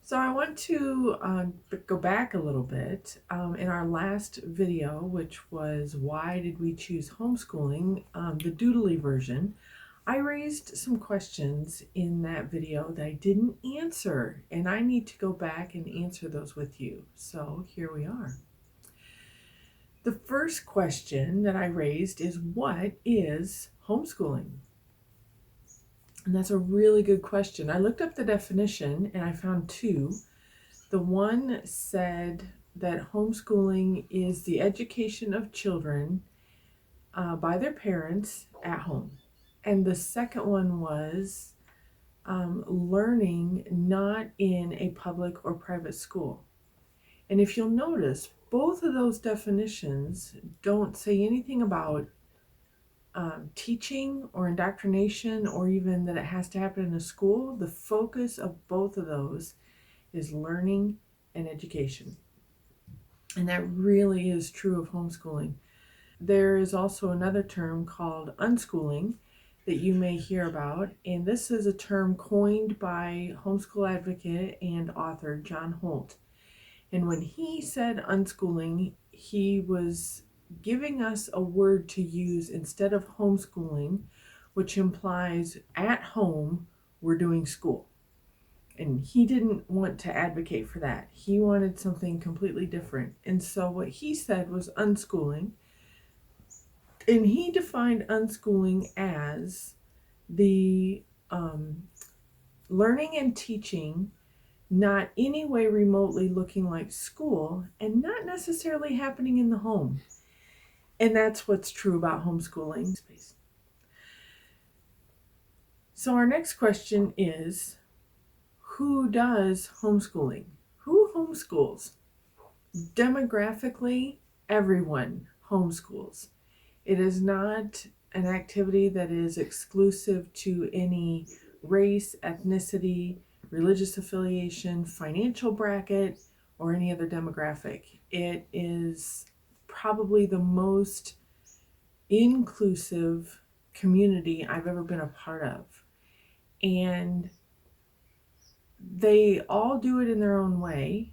So I want to go back a little bit. In our last video, which was why did we choose homeschooling, the doodly version, I raised some questions in that video that I didn't answer, and I need to go back and answer those with you. So here we are. The first question that I raised is, what is homeschooling? And that's a really good question. I looked up the definition and I found two. The one said that homeschooling is the education of children by their parents at home. And the second one was learning not in a public or private school. And if you'll notice, both of those definitions don't say anything about teaching or indoctrination or even that it has to happen in a school. The focus of both of those is learning and education. And that really is true of homeschooling. There is also another term called unschooling that you may hear about, and this is a term coined by homeschool advocate and author John Holt. And when he said unschooling, he was giving us a word to use instead of homeschooling, which implies at home we're doing school. And he didn't want to advocate for that. He wanted something completely different. And so what he said was unschooling. And he defined unschooling as the learning and teaching not any way remotely looking like school and not necessarily happening in the home. And that's what's true about homeschooling. So our next question is, who does homeschooling? Who homeschools? Demographically, everyone homeschools. It is not an activity that is exclusive to any race, ethnicity, religious affiliation, financial bracket, or any other demographic. It is probably the most inclusive community I've ever been a part of. And they all do it in their own way.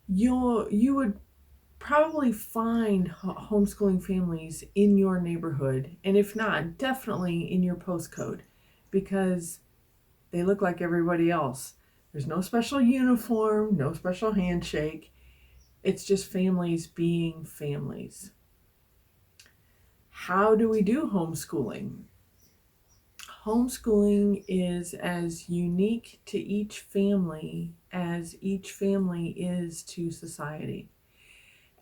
You would probably find homeschooling families in your neighborhood, and if not, definitely in your postcode, because they look like everybody else. There's no special uniform, no special handshake. It's just families being families. How do we do homeschooling? Homeschooling is as unique to each family as each family is to society.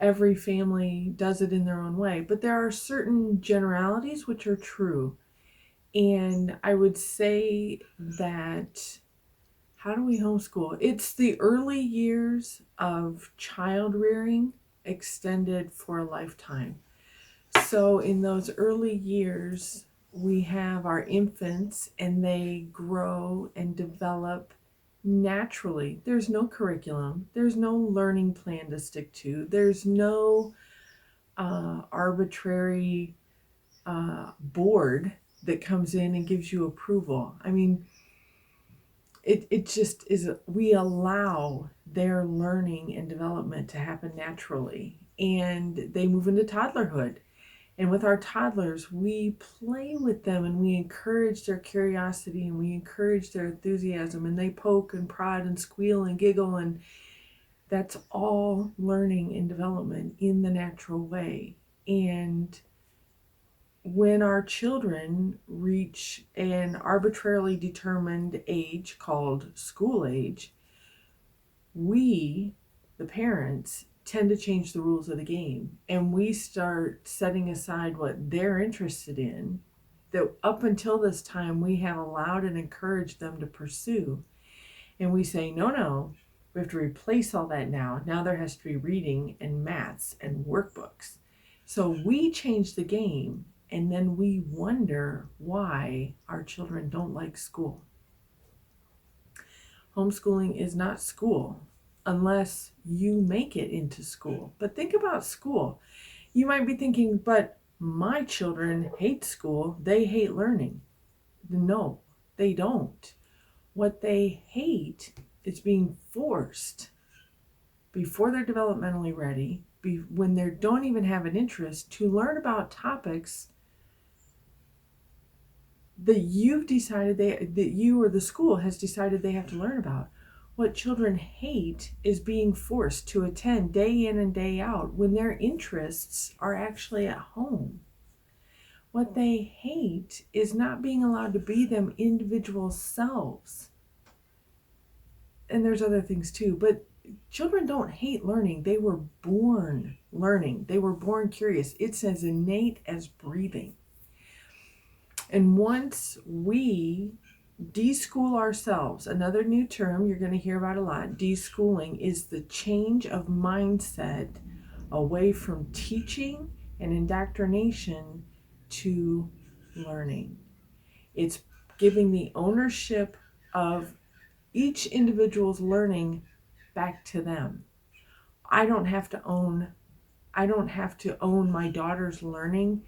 Every family does it in their own way, but there are certain generalities which are true. And I would say that, how do we homeschool? It's the early years of child rearing extended for a lifetime. So in those early years, we have our infants and they grow and develop naturally. There's no curriculum. There's no learning plan to stick to. There's no arbitrary board that comes in and gives you approval. I mean, it just is, we allow their learning and development to happen naturally. And they move into toddlerhood. And with our toddlers, we play with them and we encourage their curiosity and we encourage their enthusiasm, and they poke and prod and squeal and giggle, and that's all learning and development in the natural way. And when our children reach an arbitrarily determined age called school age, we, the parents, tend to change the rules of the game, and we start setting aside what they're interested in that up until this time we have allowed and encouraged them to pursue. And we say, no, we have to replace all that now. Now there has to be reading and maths and workbooks. So we change the game, and then we wonder why our children don't like school. Homeschooling is not school unless you make it into school. But think about school. You might be thinking, but my children hate school. They hate learning. No, they don't. What they hate is being forced before they're developmentally ready, when they don't even have an interest, to learn about topics that you've decided that you or the school has decided they have to learn about. What children hate is being forced to attend day in and day out when their interests are actually at home. What they hate is not being allowed to be them individual selves. And there's other things too, but children don't hate learning. They were born learning. They were born curious. It's as innate as breathing. And once we deschool ourselves, another new term you're going to hear about a lot, deschooling, is the change of mindset away from teaching and indoctrination to learning. It's giving the ownership of each individual's learning back to them. I don't have to own my daughter's learning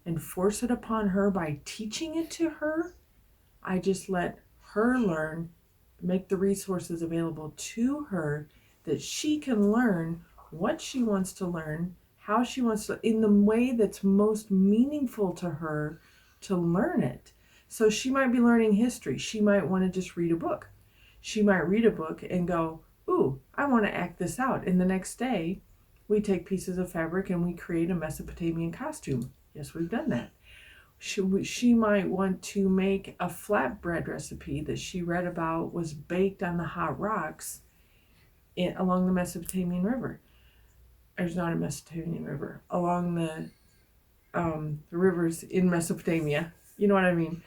and force it upon her by teaching it to her. I just let her learn, make the resources available to her that she can learn what she wants to learn, how she wants to, in the way that's most meaningful to her to learn it. So she might be learning history. She might want to just read a book. She might read a book and go, ooh, I want to act this out. And the next day, we take pieces of fabric and we create a Mesopotamian costume. Yes, we've done that. She might want to make a flatbread recipe that she read about was baked on the hot rocks along the Mesopotamian River. There's not a Mesopotamian river. Along the rivers in Mesopotamia. You know what I mean?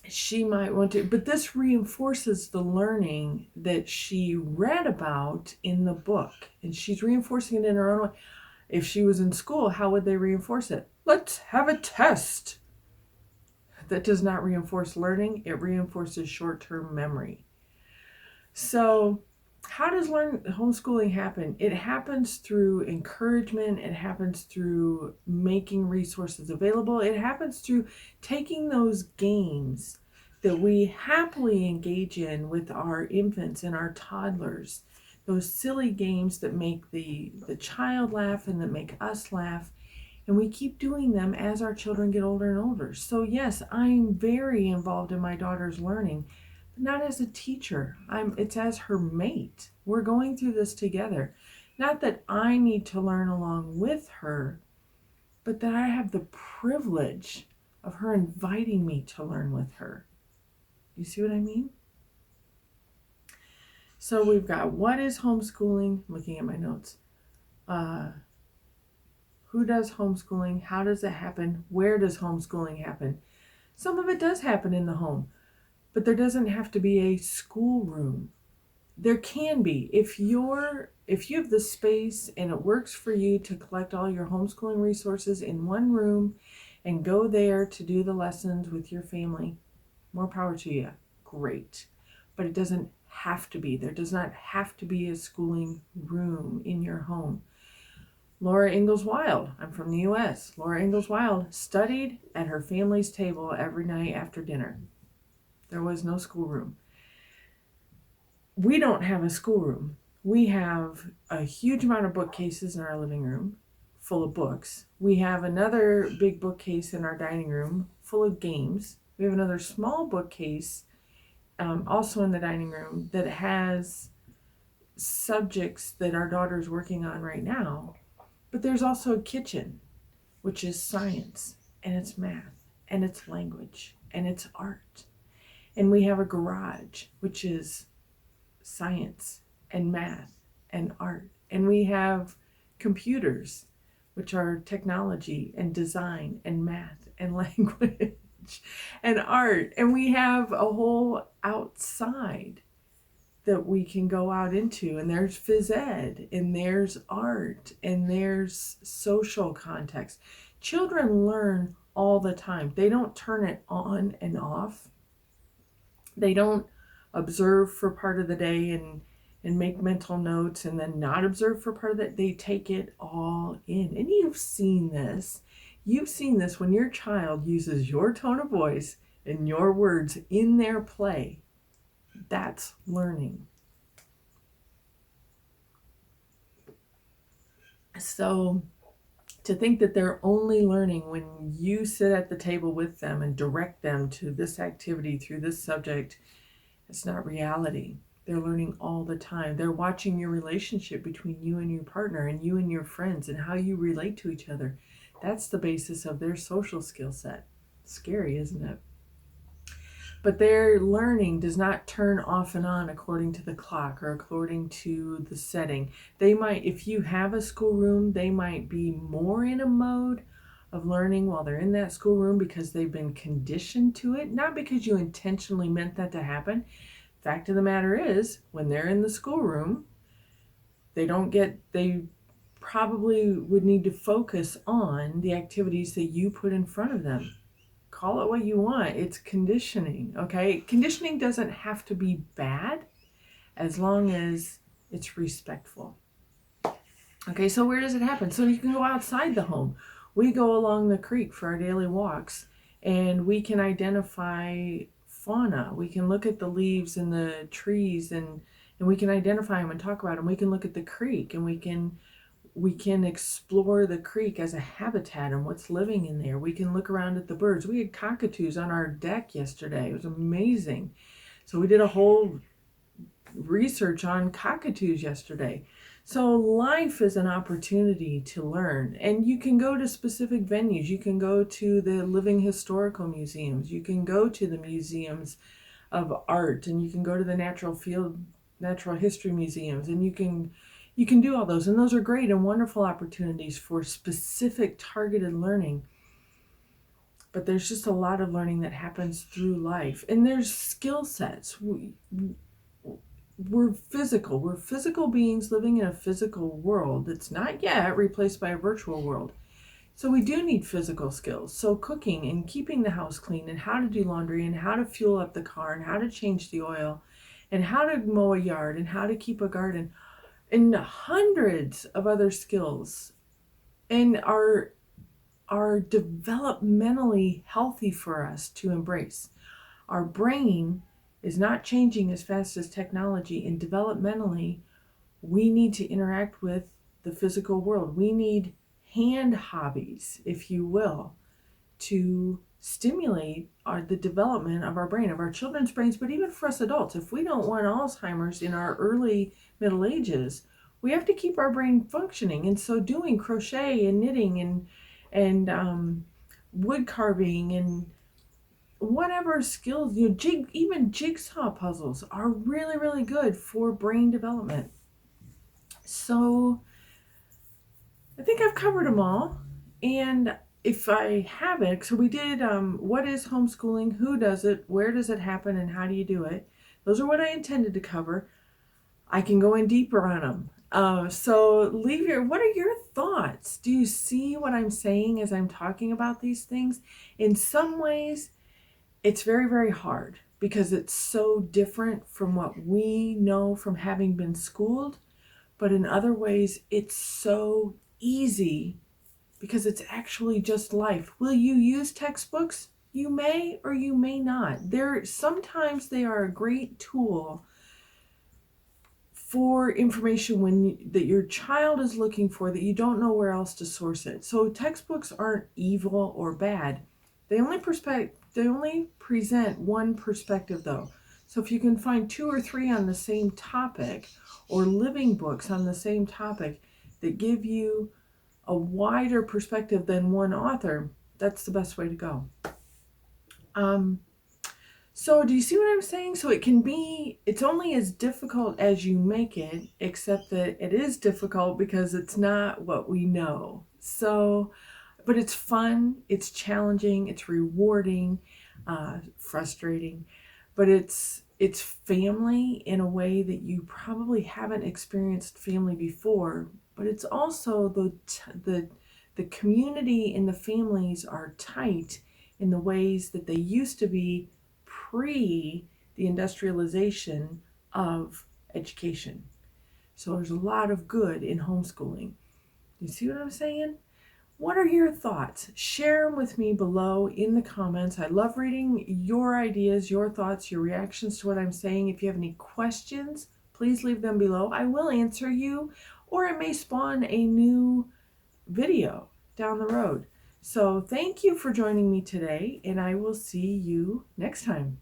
She might want to, but this reinforces the learning that she read about in the book. And she's reinforcing it in her own way. If she was in school, how would they reinforce it? Let's have a test. That does not reinforce learning. It reinforces short-term memory. So how does homeschooling happen? It happens through encouragement. It happens through making resources available. It happens through taking those games that we happily engage in with our infants and our toddlers, those silly games that make the child laugh and that make us laugh, and we keep doing them as our children get older and older. So yes, I'm very involved in my daughter's learning, but not as a teacher. It's as her mate. We're going through this together. Not that I need to learn along with her, but that I have the privilege of her inviting me to learn with her. You see what I mean? So we've got, what is homeschooling? I'm looking at my notes. Who does homeschooling? How does it happen? Where does homeschooling happen? Some of it does happen in the home, but there doesn't have to be a schoolroom. There can be. If you have the space and it works for you to collect all your homeschooling resources in one room and go there to do the lessons with your family, more power to you. Great. But it doesn't have to be. There does not have to be a schooling room in your home. Laura Ingalls Wilde, I'm from the U.S. Laura Ingalls Wilde studied at her family's table every night after dinner. There was no schoolroom. We don't have a schoolroom. We have a huge amount of bookcases in our living room full of books. We have another big bookcase in our dining room full of games. We have another small bookcase also in the dining room that has subjects that our daughter's working on right now. But there's also a kitchen, which is science, and it's math, and it's language, and it's art. And we have a garage, which is science and math and art. And we have computers, which are technology and design and math and language and art. And we have a whole outside that we can go out into, and there's phys ed, and there's art, and there's social context. Children learn all the time. They don't turn it on and off. They don't observe for part of the day and make mental notes and then not observe for part of it. They take it all in. And you've seen this. You've seen this when your child uses your tone of voice in your words, in their play. That's learning. So to think that they're only learning when you sit at the table with them and direct them to this activity through this subject, it's not reality. They're learning all the time. They're watching your relationship between you and your partner and you and your friends and how you relate to each other. That's the basis of their social skill set. Scary, isn't it? But their learning does not turn off and on according to the clock or according to the setting. They might, if you have a schoolroom, they might be more in a mode of learning while they're in that schoolroom because they've been conditioned to it, not because you intentionally meant that to happen. Fact of the matter is, when they're in the schoolroom, they probably would need to focus on the activities that you put in front of them. Call it what you want. It's conditioning, okay? Conditioning doesn't have to be bad as long as it's respectful. Okay, so where does it happen? So you can go outside the home. We go along the creek for our daily walks, and we can identify fauna. We can look at the leaves and the trees, and we can identify them and talk about them. We can look at the creek, and we can explore the creek as a habitat and what's living in there. We can look around at the birds. We had cockatoos on our deck yesterday. It was amazing. So we did a whole research on cockatoos yesterday. So life is an opportunity to learn, and you can go to specific venues. You can go to the living historical museums. You can go to the museums of art, and you can go to the natural history museums, and you can do all those, and those are great and wonderful opportunities for specific targeted learning. But there's just a lot of learning that happens through life, and there's skill sets. We're physical beings living in a physical world that's not yet replaced by a virtual world. So we do need physical skills. So cooking and keeping the house clean, and how to do laundry, and how to fuel up the car, and how to change the oil, and how to mow a yard, and how to keep a garden, and hundreds of other skills, and are developmentally healthy for us to embrace. Our brain is not changing as fast as technology, and developmentally we need to interact with the physical world. We need hand hobbies, if you will, to stimulate the development of our brain, of our children's brains, but even for us adults. If we don't want Alzheimer's in our early middle ages, we have to keep our brain functioning. And so doing crochet and knitting and wood carving and whatever skills, even jigsaw puzzles are really, really good for brain development. So I think I've covered them all. And if I haven't, so we did what is homeschooling, who does it, where does it happen, and how do you do it? Those are what I intended to cover. I can go in deeper on them. So what are your thoughts? Do you see what I'm saying as I'm talking about these things? In some ways, it's very, very hard because it's so different from what we know from having been schooled. But in other ways, it's so easy because it's actually just life. Will you use textbooks? You may or you may not. Sometimes they are a great tool for information that your child is looking for that you don't know where else to source it. So textbooks aren't evil or bad. They only present one perspective though. So if you can find 2 or 3 on the same topic, or living books on the same topic that give you a wider perspective than one author, that's the best way to go. So do you see what I'm saying? So it's only as difficult as you make it, except that it is difficult because it's not what we know. So, but it's fun, it's challenging, it's rewarding, frustrating, but it's family in a way that you probably haven't experienced family before. But it's also the community and the families are tight in the ways that they used to be pre the industrialization of education. So there's a lot of good in homeschooling. You see what I'm saying? What are your thoughts? Share them with me below in the comments. I love reading your ideas, your thoughts, your reactions to what I'm saying. If you have any questions, please leave them below. I will answer you, or it may spawn a new video down the road. So thank you for joining me today, and I will see you next time.